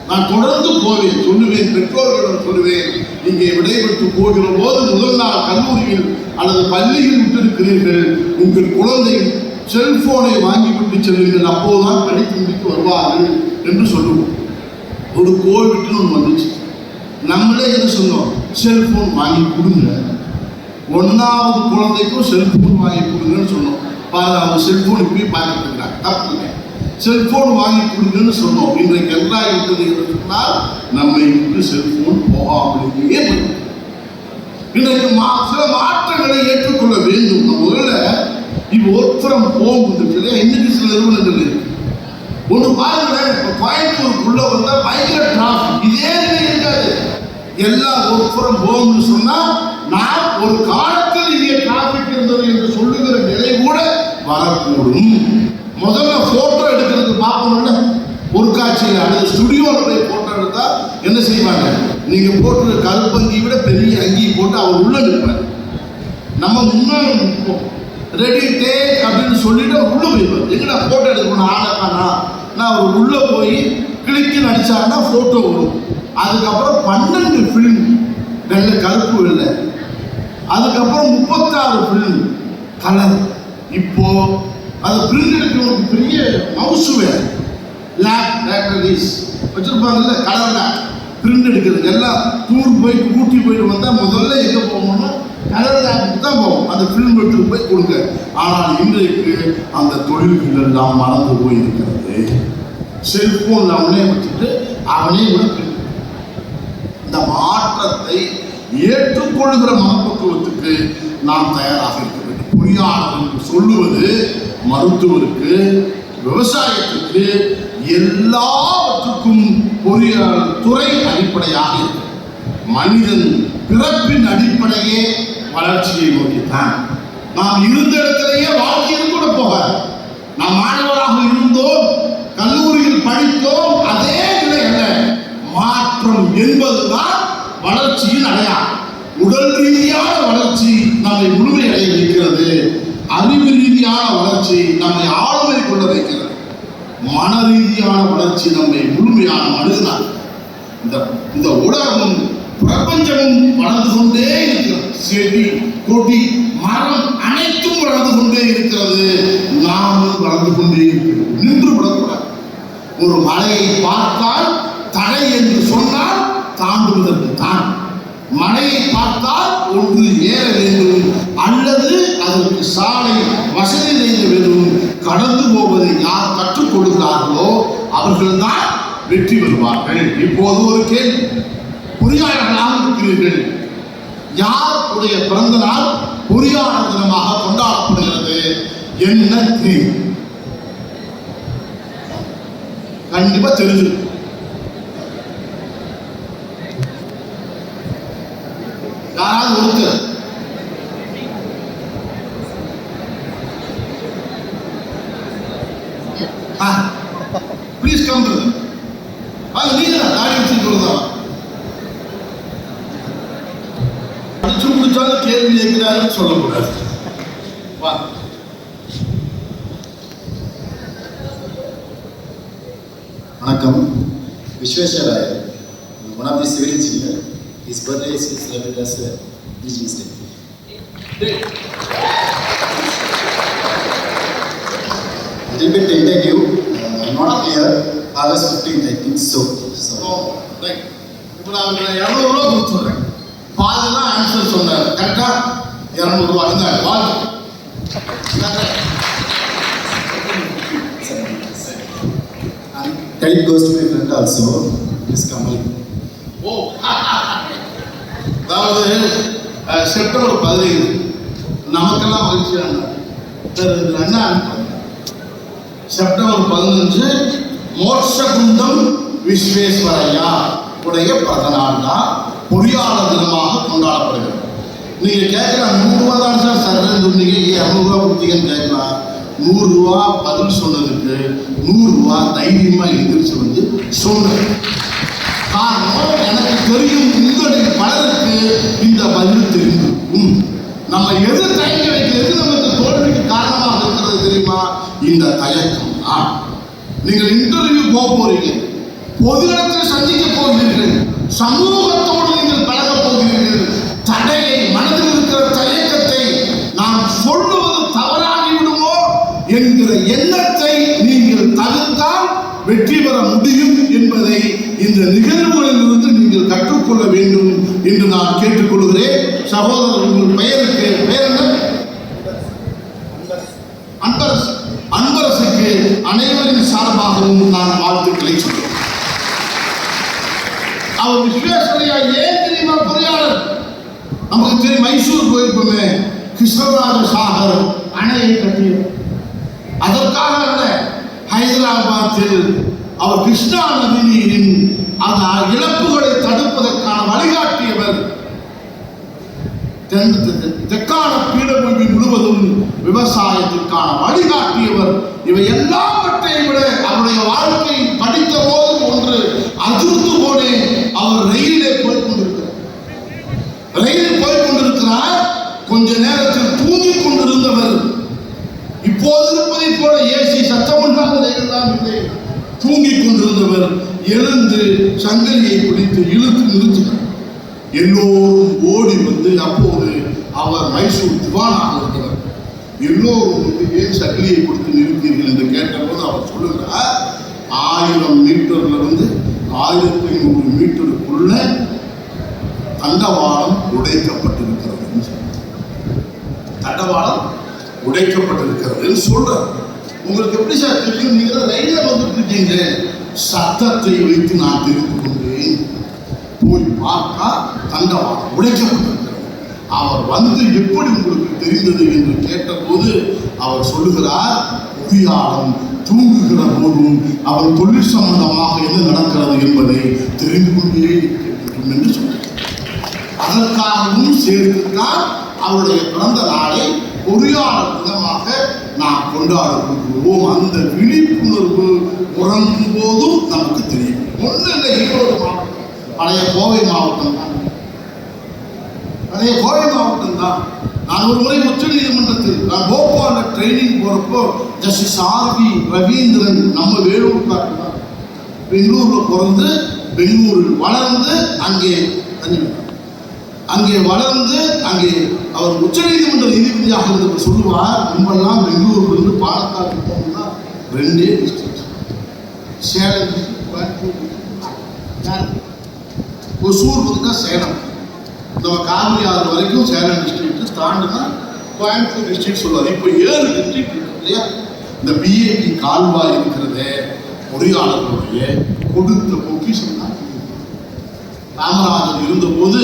நான் தொடர்ந்து போவேன், சொல்லுவேன், பெற்றோர்களிடம் சொல்லுவேன், இங்கே விடைபெற்று போகிற போது முதல் நாள் கல்லூரியில் அல்லது பள்ளியில் விட்டிருக்கிறீர்கள், உங்கள் குழந்தை செல்போனை வாங்கி விட்டு செல்லுங்கள், அப்போதுதான் படித்து முடித்து வருவார்கள் என்று சொல்லுவோம். ஒரு கோவிட்னு ஒன்று வந்துச்சு, நம்மளே என்ன சொன்னோம், செல்போன் வாங்கி கொடுங்க, 1வது குழந்தைக்கும் செல்போன் வாங்கி கொடுங்கன்னு சொன்னோம். அவங்க செல்போன் இப்படி பார்த்துட்டு இருக்கிறாங்க, தப்பு இல்லை, செல்போன் வாங்கி கொடுங்கன்னு சொன்னோம். இன்றைக்கு எல்லாம் இருக்கிறது என்று சொன்னால் நம்மை விட்டு செல்போன் போகாமலேயே போயிடும். இன்றைக்கு சில மாற்றங்களை ஏற்றுக்கொள்ள வேண்டும். முதல்ல இப்போ ஒர்க் ஃப்ரம் ஹோம் இருக்குது, இன்னைக்கு சில நிறுவனங்கள் இருக்கு. ஒன்று பாருங்களேன், இப்போ கோயம்புத்தூருக்குள்ள வந்தா பயங்கர டிராஃபிக், இதே இருக்காது. எல்லாம் ஒர்க் ஃப்ரம் ஹோம்னு சொன்னா, நான் ஒரு காலத்தில் இங்கே டிராஃபிக் இருந்தது என்று சொல்லுகிற நிலை கூட வரக்கூடும். முதல்ல போட்டோ எடுக்கிறதுக்கு பார்க்கணும்ல, ஒரு காட்சியில் அல்லது ஸ்டுடியோவில் போய் போட்டோ எடுத்தா என்ன செய்வாங்க, நீங்க போட்டு கருப்பங்கி விட பெரிய அங்கி போட்டு அவர் உள்ள நிற்பார், நம்ம முன்னாடி நிற்போம், ரெடி டேக் அப்படின்னு சொல்லிட்டு அவர் உள்ள போயிடுவார். எங்கடா போட்டோ எடுக்கணும் ஆளக்கானா, நான் அவர் உள்ள போய் கிளிக்கு நடிச்சாருன்னா போட்டோ வரும். அதுக்கப்புறம் 12 ஃபிலிம் வெள்ளை கருப்பு வெள்ளை, அதுக்கப்புறம் 36 ஃபிலிம் கலர். இப்போ அது பிரிண்ட் எடுக்கிறவங்களுக்கு பெரிய மவுஸ் வேறு, லேப் பேட்டரிஸ் வச்சிருப்பாங்கல்ல, கலர்ல பிரிண்ட் எடுக்கிறது. எல்லாம் டூர் போயிட்டு ஊட்டி போயிட்டு வந்தால் முதல்ல எங்கே போகணும்னா கலர் லேப்புக்கு தான் போவோம், அந்த ஃபிலிம் எடுத்துட்டு போய் கொடுங்க. ஆனால் இன்றைக்கு அந்த தொழில்கள் எல்லாம் மறந்து போயிருக்கிறது. செல்போன் அவனே வச்சுட்டு அவனே கூட இந்த மாற்றத்தை ஏற்றுக்கொள்கிற மனப்பக்குவத்துக்கு நாம் தயாராக இருக்க வேண்டும். பொறியாளர்கள் சொல்லுவது மருத்துவருக்கு, விவசாயத்துக்கு, எல்லாவற்றுக்கும் பொறியாளர் துறை அடிப்படையாக இருக்கு. மனிதன் பிறப்பின் அடிப்படையே வளர்ச்சியை நோக்கித்தான். நாம் இருந்த இடத்திலேயே வாழ்க்கையில் கூட போக, நாம் மாணவராக இருந்தோம், கல்லூரியில் படித்தோம், அதே நிலை அல்ல. மாற்றம் என்பதுதான் வளர்ச்சியின் அடையாளம். உடல் ரீதியான வளர்ச்சி நம்மை முழுமையடைய வைக்கிறது. அறிவு ரீதியான வளர்ச்சி நம்மை ஆளுமை கொள்ள வைக்கிறது. மன ரீதியான வளர்ச்சி நம்மை முழுமையான மனிதனாக. இந்த உலகமும் பிரபஞ்சமும் வளர்ந்து கொண்டே இருக்கிறது. செடி, கொடி, மரம் அனைத்தும் வளர்ந்து கொண்டே இருக்கிறது. நாமும் வளர்ந்து கொண்டே இருக்கிறது. நின்று விடக்கூடாது. ஒரு மலையை பார்த்தால் தடை என்று சொன்னால் தாண்டுவதற்கு தான். மலையை பார்த்தால் ஒன்று ஏற வேண்டும் அல்லது அதற்கு சாலை வசதி செய்ய வேண்டும். கடந்து போவதை யார் கற்றுக் கொடுக்கிறார்களோ அவர்கள்தான் வெற்றி பெறுவார்கள். இப்போது ஒரு கேள்வி, பொறியாளர்களாக இருக்கிறீர்கள். யாருடைய பிறந்த நாள் பொறியாளர் தினமாக கொண்டாடப்படுகிறது? என்ன தெரியும்? கண்டிப்பா தெரிஞ்சு யாராவது ஒருத்தர் ப்ளீஸ் கம். அது நீங்க தான் தாடி வச்சுருக்கிறதா? படிச்சு முடிச்சாலும் கேள்வி கேட்கிறாருன்னு சொல்லக்கூடாது. வா.
Vanakkam, Vishweshwara Iyer, one of the civil engineer. His birthday is celebrated as Indigenous Day. Little bit tentative, not clear. August 15th, I think so.
Right. இப்போ நான் 200 ரூபா கொடுத்துட்றேன். பாதெல்லாம் ஆன்சர் சொன்னார். கரெக்டா? 200 ரூபா. இந்த வாழ்த்து.
Credit goes to my friend also, Miss Kamal.
ஓ, அதாவது செப்டம்பர் 15 நமக்கெல்லாம் மகிழ்ச்சியான அண்ணா செப்டம்பர் 15 மோட்சகுண்டம் விஸ்வேஸ்வரையா உடைய பிறந்த நாள் தான் பொறியாளர் தினமாக கொண்டாடப்படுகிறது. நீங்க கேட்கலாம் 100 ரூபா தான் சார் சர்ன்னு சொன்னீங்க, 200 ரூபா கொடுத்தீங்கன்னு கேட்கலாம். 100 ரூபா பதில் சொன்னதுக்கு 100 ரூபா தைரியமா எழுந்திரிச்சு வந்து சொன்னது. காரணம், எனக்கு தெரியும் உங்களில் பலருக்கு இந்த பதில் தெரியும். நம்ம எது தயங்க வைக்கிறது நமக்கு தோல்விக்கு காரணமாக இருக்கிறது தெரியுமா? இந்த தயக்கம் தான். நீங்கள் இன்டர்வியூ போக போறீங்க, பொது இடத்தில் சந்திக்க போகிறீர்கள், சமூகத்தோடு நீங்கள் பழக போகிறீர்கள். தடையை, மனதில் இருக்கிற தயக்கத்தை நாம் சொல்லுவது தவறாகிவிடுமோ என்கிற எண்ணத்தை நீங்கள் தவிர்த்தால் வெற்றி பெற முடியும் என்பதை இந்த நிகழ்வுகளிலிருந்து நீங்கள் கற்றுக்கொள்ள வேண்டும் என்று நான் கேட்டுக்கொள்கிறேன். சகோதரர், உங்கள் பெயருக்கு பெயர் என்ன? அன்பரசு. அன்பரசுக்கு அனைவரின் சார்பாகவும் நான் வாழ்த்துக்களை சொல்றேன். அவர் விஸ்வேஸ்வரையா ஏன் தெரியுமா பொறியாளர்? நமக்கு தெரியும், மைசூர் போயிருப்போமே, கிருஷ்ணராஜ சாகர் அணையை கட்டியவர். அதற்காக அல்ல, ஹைதராபாத்தில் அவர் கிருஷ்ணா நதி நீரின் அந்த இழப்புகளை தடுப்பதற்கான வழிகாட்டியவர். தெற்கான பீடபூமி முழுவதும் விவசாயத்திற்கான வழிகாட்டியவர். இவை எல்லாவற்றையும் விட அவருடைய வாழ்க்கையை படித்த போது ஒன்று அதிர்ந்து போனே, அவர் ரயிலே போய்கொண்டிருக்கிறார். ரயிலில் போய்கொண்டிருக்கிறார். கொஞ்ச நேரத்தில் தூங்கிக் கொண்டிருந்தவர் இப்போது இருப்பதை போல ஏசி சத்தமில்லாத ரயிலெல்லாம் இல்லை. தூங்கிக் கொண்டிருந்தவர் எழுந்து சங்கிலியை பிடித்து இழுத்து நிறுத்தினார். எல்லோரும் ஓடி வந்து, அப்போது அவர் மைசூர் திவானாக இருக்கிறார். எல்லோரும் வந்து ஏன் சங்கிலியை கொடுத்து நிறுத்தீர்கள் என்று கேட்டபோது அவர் சொல்லுகிறார், 1000 மீட்டர்ல இருந்து 1500 மீட்டருக்குள்ள தண்டவாளம் உடைக்கப்பட்டிருக்கிறது. தண்டவாளம் உடைக்கப்பட்டிருக்கிறது சொல்றார். உங்களுக்கு எப்படி சார் தெரியும்? நீங்க ரயில வந்துட்டு இருக்கீங்க. சத்தத்தை வைத்து நான் தெரிந்து கொண்டேன். போய் பார்த்தா தண்டவாளம் உடைக்கப்பட்டிருக்கிறது. அவர் வந்து எப்படி உங்களுக்கு தெரிந்தது என்று கேட்டபோது அவர் சொல்லுகிறார், பொறியாளன் தூங்குகிற போதும் அவர் தொழில் சம்பந்தமாக என்ன நடக்கிறது என்பதை தெரிந்து கொண்டே இருக்கிறோம் என்று சொன்னார். அதற்காகவும் சேர்த்துத்தான் அவருடைய பிறந்த நாளை பொறியாளர் தினமாக நாம் கொண்டாடுகிறோம். அந்த விழிப்புணர்வு உறங்கும் போதும் நமக்கு தெரியும். ஒன்று இல்லை, ஈரோடு மாவட்டம், பழைய கோவை மாவட்டம் தான். அதே கோவை மாவட்டம் தான். நான் ஒரு முறை உச்ச நீதிமன்றத்தில் நான் போபால ட்ரைனிங் போறப்போ ஜஸ்டிஸ் ஆர்.வி. ரவீந்திரன் நம்ம வேலூர்காரர் தான். பெங்களூர்ல பிறந்து பெங்களூரில் வளர்ந்து அங்கே வளர்ந்து அவர் உச்ச நீதிமன்ற நீதிபதியாக இருந்தவர் சொல்லுவார், நம்மெல்லாம் பெங்களூர்ல இருந்து பாலக்காடு போனோம்னா 2 டிஸ்ட்ரிக்ட், சேலம் ஒசூர் பார்த்தா சேலம், நம்ம காவிரி ஆறு வரைக்கும் சேலம் டிஸ்ட்ரிக்ட் தாண்டினா கோயம்புத்தூர் டிஸ்ட்ரிக்ட் சொல்லுவார். இப்போ 7 டிஸ்ட்ரிக்ட் இருக்கு இல்லையா? இந்த பிஏபி கால்வாய் இருக்கிறது பொறியாளர்களுடைய கொடுத்த பொக்கிஷம் தான். காமராஜர் இருந்தபோது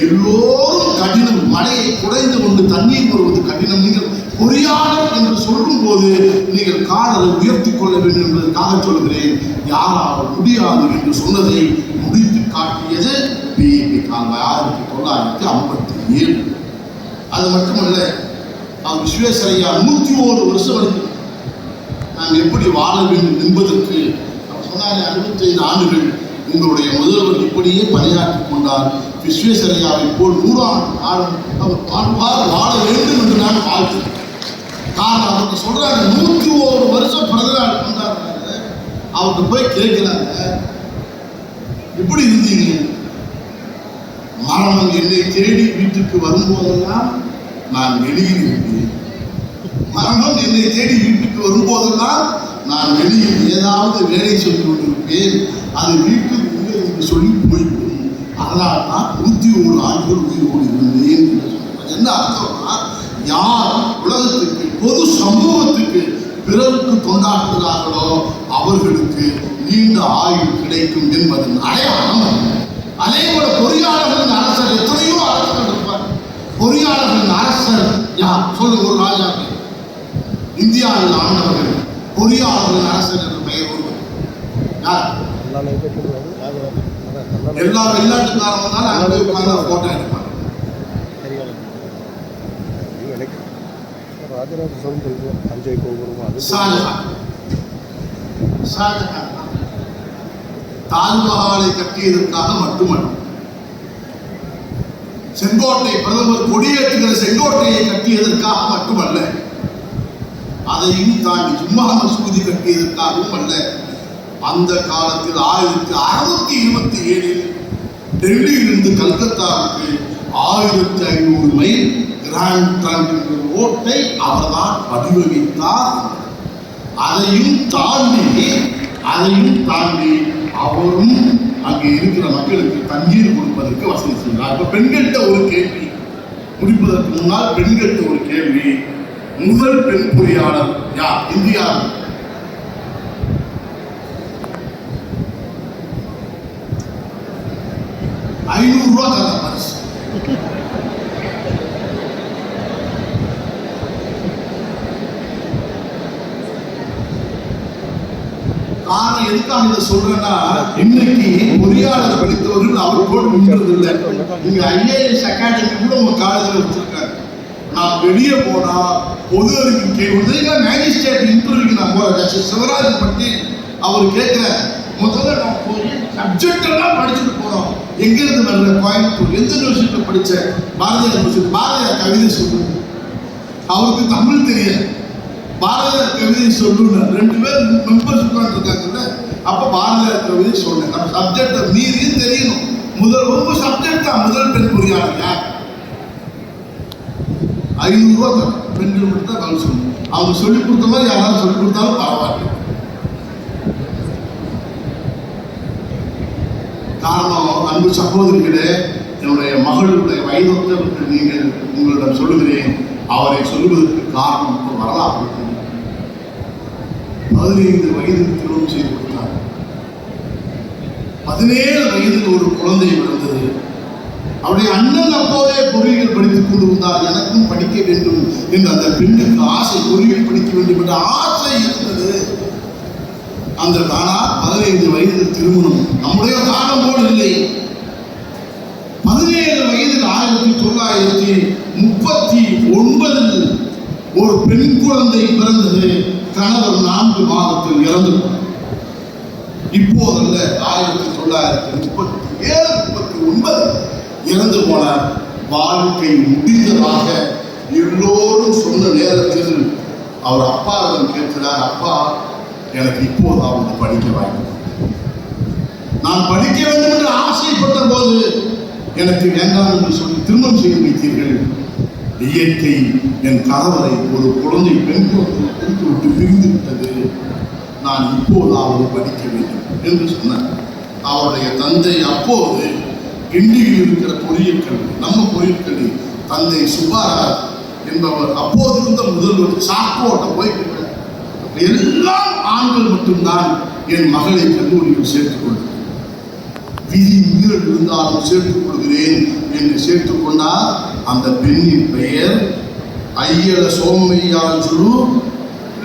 எல்லோரும் கடினம், மழையை குறைந்து கொண்டு தண்ணீர் வருவது கடினம். நீங்கள் பொறியாளர் என்று சொல்லும் போது நீங்கள் காலரை உயர்த்தி கொள்ள வேண்டும் என்பதற்காக சொல்கிறேன். யாரால் முடியாது என்று சொன்னதை முடித்து காட்டியது பிஏபி கால்வாய் 1957. அது மட்டுமல்ல, அவர் விஸ்வேஸ்வரையா 101 வருஷம் வரைக்கும் நாம் எப்படி வாழ வேண்டும் என்பதற்கு அவர் சொன்னார். 65 ஆண்டுகள் உங்களுடைய முதல்வர் இப்படியே பணியாற்றி கொண்டார். விஸ்வேஸ்வரையாவை போல் 100 ஆண்டு காலம் அவர் வாழ வேண்டும் என்று நான் வாழ்த்தேன். காரணம் அவருக்கு சொல்றாங்க, 101 வருஷம் பிறந்தநாள் கொண்டாடுறாங்க. அவருக்கு போய் கேட்கிறாங்க, எப்படி இருந்தீங்க? மரணம் என்னை தேடி வீட்டுக்கு வரும்போதெல்லாம் நான் வெளியில் இருப்பேன். மரணம் என்னை தேடி வீட்டுக்கு வரும்போதெல்லாம் நான் வெளியில் ஏதாவது வேலை சொல்லி கொண்டிருப்பேன். அது வீட்டுக்கு உள்ளே என்று சொல்லி போய்விடும். அதனால் தான் 101 ஆண்டுகள் உயிரோடு இருந்தேன். என்ன அர்த்தம்னா, யார் உலகத்துக்கு பொது சமூகத்துக்கு பிறருக்கு தொண்டாற்றுகிறார்களோ அவர்களுக்கு நீண்ட ஆயுள் கிடைக்கும் என்பதன் அடையாளம். அதே போல பொறியாளர்களின் அரசர், எத்தனையோ அரசர்கள் இருப்பார். பொறியாளர்களின் அரசர் யார் சொல்லுங்க? ஒரு ராஜா. இந்தியாவில் ஆண்டவர்கள் பொறியாளர்களின் அரசர் என்ற பெயர் ஒருவர் யார்? எல்லா வெளிநாட்டுக்காரங்க அங்கே உட்கார்ந்து போட்டோ எடுப்பாங்க. தாஜ்மஹாலை கட்டியதற்காக மட்டுமல்ல, செங்கோட்டை பிரதமர் கொடியேற்றுகிற செங்கோட்டையை கட்டியதற்காக மட்டுமல்ல, அதையும் தாண்டி ஜும்மா மசூதி கட்டியதற்காகவும் அல்ல. அந்த காலத்தில் 1627 டெல்லியிலிருந்து கல்கத்தாவுக்கு 1500 மைல் கிராண்ட் ட்ரங்க் ரோட்டை அவர்தான் வடிவமைத்தார். அதையும் தாண்டி அவரும் அங்கே இருக்கிற மக்களுக்கு தண்ணீர் கொடுப்பதற்கு வசதி செய்தார். இப்ப பெண்கள்கிட்ட ஒரு கேள்வி, முடிப்பதற்கு முன்னால் பெண்கள்கிட்ட ஒரு கேள்வி. முதல் பெண் பொறியாளர் யார் இந்தியாவில்? ₹500 தர பரிசு. காரணம் எதுக்காக இதை சொல்றேன்னா, இன்னைக்கு பொறியாளர் படித்தவர்கள் அவர்களோடு நின்றது இல்லை. நீங்க IAS அகாடமி கூட உங்க காலேஜில் வச்சிருக்காங்க. நான் வெளியே போனா பொது அறிவு கேள்வி மேஜிஸ்ட்ரேட் இன்டர்வியூக்கு நான் போறேன். ஜஸ்டிஸ் சிவராஜ் பற்றி அவர் கேட்கிற முதல்ல நான் போய் சப்ஜெக்ட் எல்லாம் படிச்சுட்டு போறோம். எங்கிருந்து வர்ற? கோயம்புத்தூர். எந்த யூனிவர்சிட்டியில் படிச்ச? பாரதியார் யூனிவர்சிட்டி. பாரதியார் கவிதை சொல்லுங்க. அவருக்கு தமிழ் தெரியாது. பாரதியார் கவிதை சொல்லுங்க. 2 பேர் மெம்பர்ஸ் உட்காந்துருக்காங்கல்ல, அப்ப பாரதியார் கவிதை சொல்லுங்க. நம்ம சப்ஜெக்டை மீறியும் தெரியணும். உங்க சப்ஜெக்ட் தான். முதல் பெண் பொறியாளர் யார்? ₹500 தரும். பெண்கள் மட்டும் தான் பதில் சொல்லணும். அவங்க சொல்லிக் கொடுத்த மாதிரி யாராவது சொல்லிக் கொடுத்தாலும் பரவாயில்ல. காரணம், அன்பு சகோதரிகளே, என்னுடைய மகளுடைய வயதொத்தவர்கள் நீங்கள் உங்களிடம் சொல்லுகிறேன். அவரை சொல்லுவதற்கு காரணம் ஒரு வரலாறு. 15 வயதில் திருமணம் செய்து கொடுத்தார். 17 வயதில் ஒரு குழந்தை பிறந்தது. அவருடைய அண்ணன் அப்போதே பொறியியல் படித்துக் கொண்டு வந்தார். எனக்கும் படிக்க வேண்டும் என்று அந்த பெண்ணுக்கு ஆசை, பொறியியல் படிக்க வேண்டும் என்ற ஆசை இருந்தது. அந்த தானா 15 வயதில் திருமணம். நம்முடைய காலம் போல் இல்லை. 17 வயதில் 1939 ஒரு பெண் குழந்தை பிறந்தது. கணவர் 4 மாதத்தில் இறந்து போனார். இப்போதல்ல, 1937 39 இறந்து போனார். வாழ்க்கை முடிந்ததாக எல்லோரும் சொன்ன நேரத்தில் அவர் அப்பாவிடம் கேட்கிறார், அப்பா எனக்கு இப்போதாவது படிக்க வாய்ப்பு. நான் படிக்க வேண்டும் என்று ஆசைப்பட்ட போது எனக்கு வேண்டாம் என்று சொல்லி திருமணம் செய்து வைத்தீர்கள். இயற்கை என் கணவரை ஒரு குழந்தை பெண் குழந்தை விட்டு பிரிந்து விட்டது. நான் இப்போதாவது படிக்க வேண்டும் என்று சொன்னார். அவருடைய தந்தை அப்போது கிண்டியில் இருக்கிற பொறியியல் கல்வி, நம்ம பொறியியல் கல்வி தந்தை சுப்பாராவ் என்பவர் அப்போது இருந்த முதல்வர் சாக்கோட்ட போய் எல்லாம் ஆண்கள் மட்டும்தான் என் மகளை கல்லூரியில் சேர்த்துக் கொள்கிறேன். விதி மீறல் இருந்தாலும் சேர்த்துக் கொள்கிறேன் என்று சேர்த்துக் கொண்டார். அந்த பெண்ணின் பெயர் ஐயல சோமையாஜுரு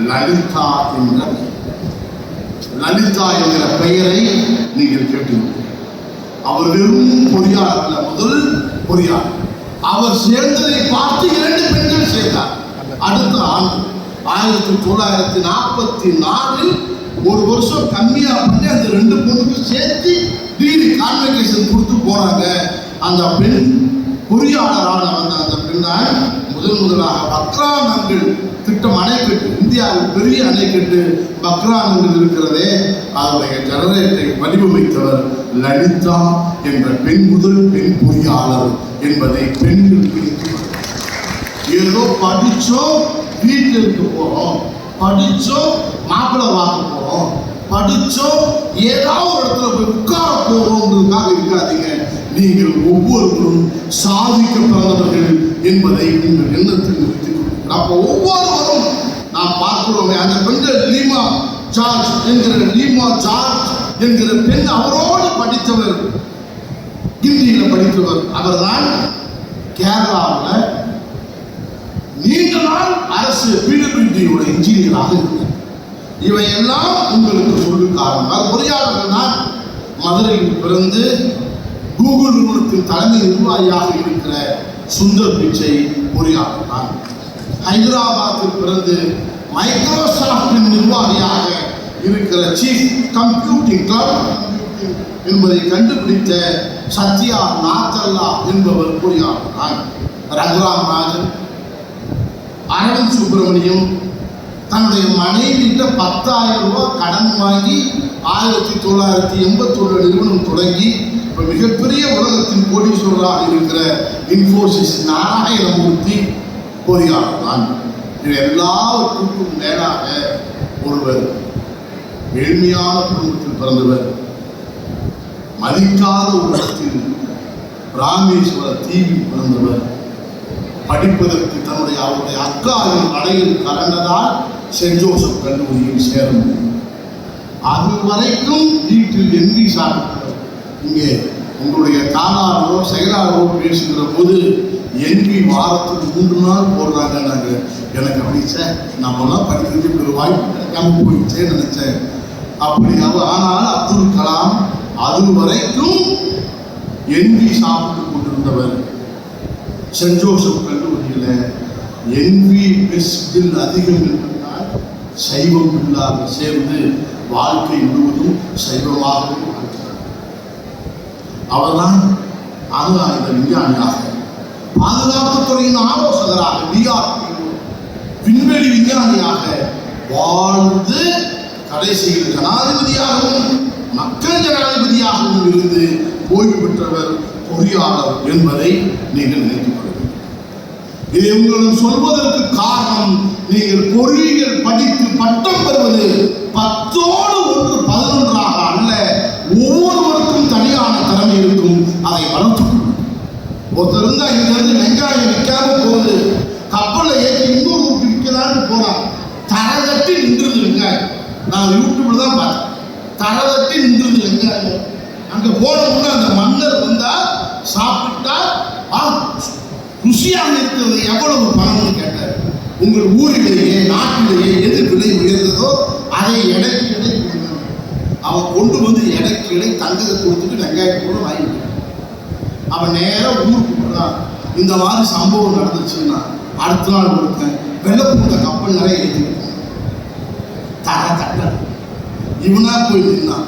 லலிதா என்ற லலிதா என்கிற பெயரை நீங்கள் கேட்டீர்கள். அவர் வெறும் பொறியாளர், முதல் பொறியாளர். அவர் சேர்ந்ததை பார்த்து 2 பெண்கள் சேர்ந்தார். அடுத்த ஆண்டு 1944 ஒரு வருஷம் கம்மியா பண்ணி அந்த 2 பொண்ணுக்கும் சேர்த்து டிகிரி கான்வெகேஷன் கொடுத்து போறாங்க. அந்த பெண் பொறியாளரான வந்த அந்த பெண்ணால் முதலாக பக்ரானங்கள் திட்டம் அணைக்கட்டு, இந்தியாவில் பெரிய அணைக்கட்டு பக்ரானங்கள் இருக்கிறதே, அதனுடைய ஜெனரேட்டரை வடிவமைத்தவர் லலிதா என்ற முதல் பெண் பொறியாளர் என்பதை பெண்களுக்கு ஏதோ படிச்சோம் வீட்டில் இருக்க போறோம், படிச்சோம் மாப்பிள்ளை வாங்க போறோம், படிச்சோம் ஏதாவது ஒரு இடத்துல போய் உட்கார போறோம்ன்றதுக்காக இருக்காதீங்க. நீங்கள் ஒவ்வொருவரும் சாதிக்க பிறந்தவர்கள் என்பதை உங்கள் எண்ணத்தில் நிறுத்திக் கொள்ளுங்கள். அப்போ ஒவ்வொருவரும் நாம் பார்க்கிறோமே, அந்த பெண்கள் லீமா ஜார்ஜ் என்கிற பெண் அவரோடு படித்தவர், ஹிந்தியில் படித்தவர். அவர்தான் கேரளாவில் நீண்ட நாள் அரசு பிடபிள்யூடியோட இன்ஜினியராக இருந்தார். இவையெல்லாம் உங்களுக்கு சொல்லு காரணம். பொறியாளர்கள் தான் மதுரையில் பிறந்து கூகுள் நிறுவனத்தின் தலைமை நிர்வாகியாக இருக்கிற சுந்தர் பிச்சை பொறியாளர் தான். ஹைதராபாத்தில் பிறந்து மைக்ரோசாப்டின் நிர்வாகியாக இருக்கிற சீஃப் கம்ப்யூட்டிங் என்பதை கண்டுபிடித்த சத்யா நாத்தல்லா என்பவர் பொறியாளர் தான். ரகுராம் ராஜன், அரவிந்த் சுப்பிரமணியம் தன்னுடைய மனைவியிட்ட 10,000 ரூபாய் கடன் வாங்கி 1981 நிறுவனம் தொடங்கி இப்போ மிகப்பெரிய உலகத்தின் கோடீஸ்வரராக இருக்கிற இன்ஃபோசிஸ் நாராயணமூர்த்தி பொறியாளர் தான். இது எல்லாவற்றுக்கும் மேலாக ஒருவர் எளிமையான குடும்பத்தில் பிறந்தவர், மதிக்காத ஒரு இடத்தில் ராமேஸ்வர தீவில் பிறந்தவர். படிப்பதற்கு அவருடைய அக்காவின் அடையில் கலந்ததால் சென்ட் ஜோசப் கல்லூரியில் சேர முடியும். அதுவரைக்கும் வீட்டில் எம்பி சாப்பிட்டவர். இங்கே உங்களுடைய தானாரோ செயலாளரோ பேசுகிற போது எம்பி வாரத்துக்கு 3 நாள் போடுறாங்க. நாங்கள் எனக்கு அப்படி நம்மளாம் படிக்கிறதுக்கு ஒரு வாய்ப்பு கிடைக்காம போயிடுச்சே நினைச்சேன். அப்படியாவது ஆனால் அப்துல் கலாம் அதுவரைக்கும் எம்பி சாப்பிட்டு கொண்டிருந்தவர். சென்ட் ஜோசப் கல்லூரியில் என்வி மெஸ் பில் அதிகம் என்பதால் சைவம் பில்லாக சேர்ந்து வாழ்க்கை முழுவதும் சைவமாக வாழ்ந்தார். அவர்தான் அணு ஆயுத விஞ்ஞானியாக, பாதுகாப்புத்துறையின் ஆலோசகராக, விண்வெளி விஞ்ஞானியாக வாழ்ந்து கடைசியில் ஜனாதிபதியாகவும் மக்கள் ஜனாதிபதியாகவும் இருந்து ஓய்வு பெற்றவர் பொறியாளர் என்பதை நீங்கள் நினைத்துக் கொள்ள வேண்டும். இதை உங்களுக்கு சொல்வதற்கு காரணம், நீங்கள் பொறியியல் படித்து பட்டம் பெறுவது 10ஓடு 1 11ஆக அல்ல, ஒவ்வொருவருக்கும் தனியான திறமை இருக்கும். அதை வளர்த்துக் கொள்ளும். ஒருத்தர் இருந்தா இங்கிருந்து வெங்காயம் விற்காம போகுது, கப்பலை ஏற்றி இன்னொரு ஊருக்கு விற்கலான்னு போறான், தரை தட்டி நின்றுது வெங்காயம். நான் யூடியூப்ல தான் பார்த்தேன், தரை தட்டி நின்றுது வெங்காயம். அங்க போனோம்னா அந்த மன்னர் வந்தா சாப்பிட்டா ருசியாக இருக்கிறது, எவ்வளவு பணம்னு கேட்டார். உங்கள் ஊரிலேயே நாட்டிலேயே எது விலை உயர்ந்ததோ அதை எடைக்கு எடை கொடுக்கணும். அவன் கொண்டு வந்து எடைக்கு எடை தங்கத்தை கொடுத்துட்டு வெங்காயத்தை கூட வாங்கிட்டு அவன் நேரம் ஊருக்கு போறான். இந்த மாதிரி சம்பவம் நடந்துச்சுன்னா அடுத்த நாள் கொடுத்தேன், வெள்ளை பூண்ட கப்பல் நிறைய ஏற்றிருக்கேன், தர தட்ட இவனா போய் நின்னான்.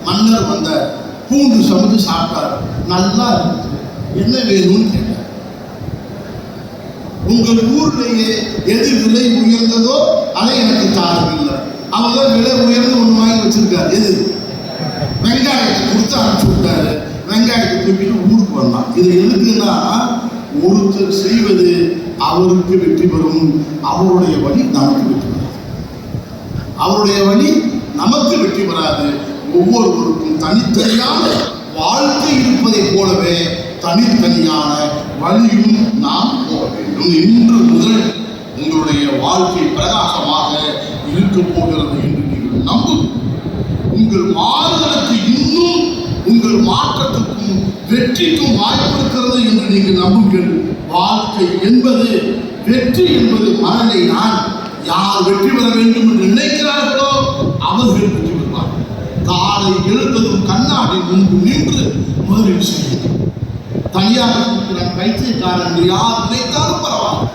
மன்னர் வந்த பூண்டு சமைச்சு சாப்பிட்டார், நல்லா இருந்துச்சு, என்ன வேணும்னு கேட்டார். உங்கள் ஊர்லேயே எது விலை உயர்ந்ததோ அதை எனக்கு தாருங்கள். அவங்க விலை உயர்ந்து ஒன்று வாங்கி வச்சிருக்காரு. எது? வெங்காயத்தை கொடுத்து அனுப்பிச்சு விட்டாரு. வெங்காயத்தை தூக்கிட்டு ஊருக்கு வந்தான். இது எதுக்குன்னா, ஒருத்தர் செய்வது அவருக்கு வெற்றி பெறும், அவருடைய வழி நமக்கு வெற்றி பெறாது. அவருடைய வழி நமக்கு வெற்றி பெறாது. ஒவ்வொருவருக்கும் தனித்தனியான வாழ்க்கை இருப்பதை போலவே தனித்தனியான வழியும் நாம் போக வேண்டும். இன்று முதல் உங்களுடைய வாழ்க்கை பிரகாசமாக இருக்க போகிறது என்று நீங்கள் நம்பும். உங்கள் மாறுதலுக்கு இன்னும் உங்கள் மாற்றத்துக்கும் வெற்றிக்கும் வாய்ப்பு இருக்கிறது என்று நீங்கள் நம்புங்கள். வாழ்க்கை என்பது, வெற்றி என்பது மனதை நான் யார் வெற்றி பெற வேண்டும் என்று நினைக்கிறார்களோ அவர்கள் வெற்றி பெறுவார்கள். காலை எழுந்ததும் கண்ணாடி முன்பு நின்று முதலில் செய்யும். தனியாக பைத்தியக்காரன் யார் நினைத்தாலும் பரவாயில்லை,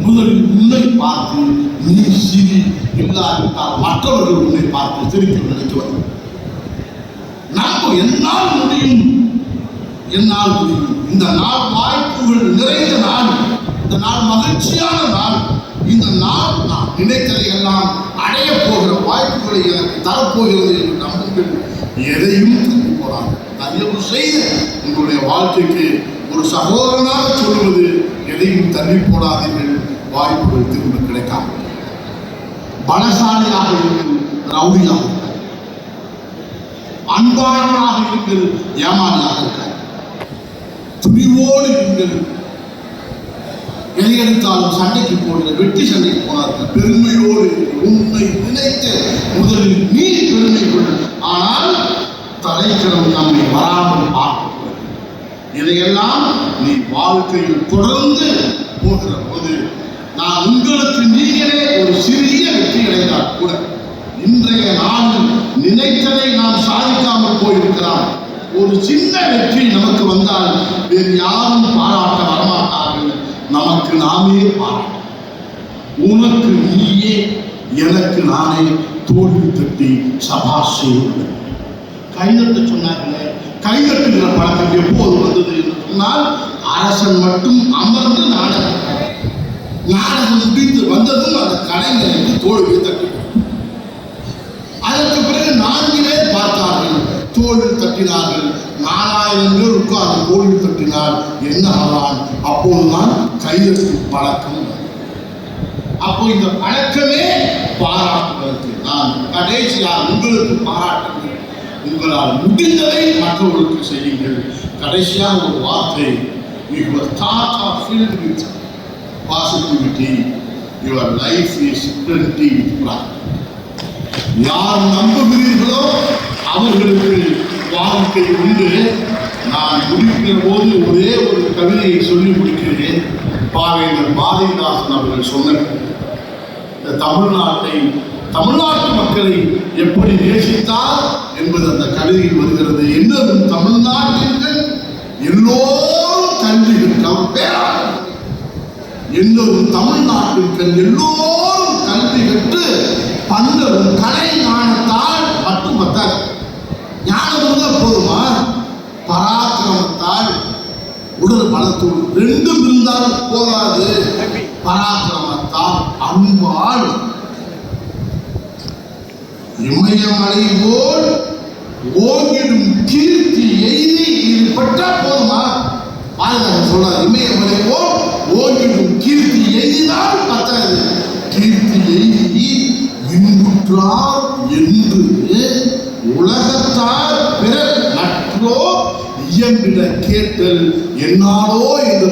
முதலில் உன்னை பார்த்து நீ சிரி, இல்லாவிட்டால் மற்றவர்கள் உன்னை பார்த்து சிரிக்க நினைக்குவார். நாம் என்னால் முடியும், என்னால் முடியும். இந்த நாள் வாய்ப்புகள் நிறைந்த நாள், இந்த நாள் மகிழ்ச்சியான நாள். இந்த நாள் நான் நினைத்ததை எல்லாம் அடைய போகிற வாய்ப்புகளை எனக்கு தரப்போகிறது என்று நம்புங்கள். எதையும் தள்ளி போறாங்க. தயவு செய்து உங்களுடைய வாழ்க்கைக்கு ஒரு சகோதரனாக சொல்வது, எதையும் தள்ளி போடாதீர்கள். வாய்ப்புகள் திரும்ப கிடைக்காது. பலசாலியாக இருங்கள், ரவுடியாக இருக்க, அன்பானவராக இருங்கள், ஏமாளியாக இருக்க, துணிவோடு இருங்கள். எதை எடுத்தாலும் சண்டைக்கு போடுங்க, வெற்றி சண்டைக்கு போனார்கள். பெருமையோடு உண்மை நினைத்து முதலில் நீ பெருமை கொள். ஆனால் தலைக்கிறம் நம்மை வராமல் பார்க்க. இதையெல்லாம் நீ வாழ்க்கையில் தொடர்ந்து போகிற போது, நான் உங்களுக்கு நீங்களே ஒரு சிறிய வெற்றி அடைந்தால் கூட, இன்றைய நாளில் நினைத்ததை நாம் சாதிக்காமல் போயிருக்கலாம். ஒரு சின்ன வெற்றி நமக்கு வந்தால் வேறு யாரும் பாராட்ட வரமாட்டார்கள், நமக்கு நாமே பாராட்ட. உனக்கு நீயே, எனக்கு நானே தோல்வி தட்டி சபாஷ் செய்வது. கைதட்டு சொன்னார்களே, கைதட்டுகிற பழக்கம் எப்போது வந்தது என்று சொன்னால், அரசன் மட்டும் அமர்ந்து நாடகம் முடித்து வந்ததும் அந்த கலைஞருக்கு தோல்வியை தட்டி. அதற்கு பிறகு 4 பேர் பார்த்தார்கள், தோல்வி தட்டினார்கள். 4000 பேர் உட்கார்ந்து தோல்வி தட்டினார். என்ன ஆவான்? அப்போதுதான் கைதட்டு பழக்கம். அப்போ இந்த பழக்கமே பாராட்டுவதற்கு. நான் கடைசியாக உங்களுக்கு பாராட்டுங்கள். உங்களால் முடிந்ததை மற்றவர்களுக்கு செய்யுங்கள். கடைசியாக ஒரு வார்த்தை, your thoughts are filled with positivity, your life is plenty with pride. யார் நம்புகிறீர்களோ அவர்களுக்கு வாழ்க்கை உண்டு. நான் முடிக்கிற போது ஒரே ஒரு கவிதையை சொல்லி முடிக்கிறேன். பாவேந்தர் பாரதிதாசன் அவர்கள் சொன்ன இந்த தமிழ்நாட்டு மக்களை எப்படி நேசித்தார் என்பது அந்த கவிதையில் வருகிறது. என்னதும் தமிழ்நாட்டிற்கு எல்லோரும் கல்வி கற்றார். எல்லோரும் தமிழ்நாட்டிற்கு எல்லோரும் கல்வி கற்று பண்டரும் கலை ஞானத்தால் மட்டும் பத்தாது. ஞானம் இருந்தால் போதுமா? பராக்கிரமத்தால், உடல் பலத்தோடு ரெண்டும் இருந்தால் போதாது. பராக்கிரமத்தால், அன்பால், இமயமலை போல் ஓங்கிடும் கீர்த்தி எய்தி இது பெற்றா போதுமா? பாரதிதாசன் சொல்றார், இமயமலை போல் ஓங்கிடும் கீர்த்தி எய்தினால் பத்தாது. கீர்த்தி எய்தி இன்புற்றார் என்று உலகத்தார் பிறர் நற்றோ இயம்பிட கேட்டல் என்னாலோ என்று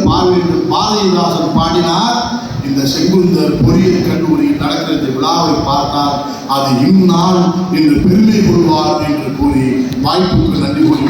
பாரதிதாசன் பாடினார். இந்த செங்குந்தர் பொறியியல் கல்லூரியில் நடக்கிற இந்த விழாவை பார்த்தால் அது இந்நாள் என்று பெருமை கொள்வார் என்று கூறி வாய்ப்புக்கு நன்றி கூறி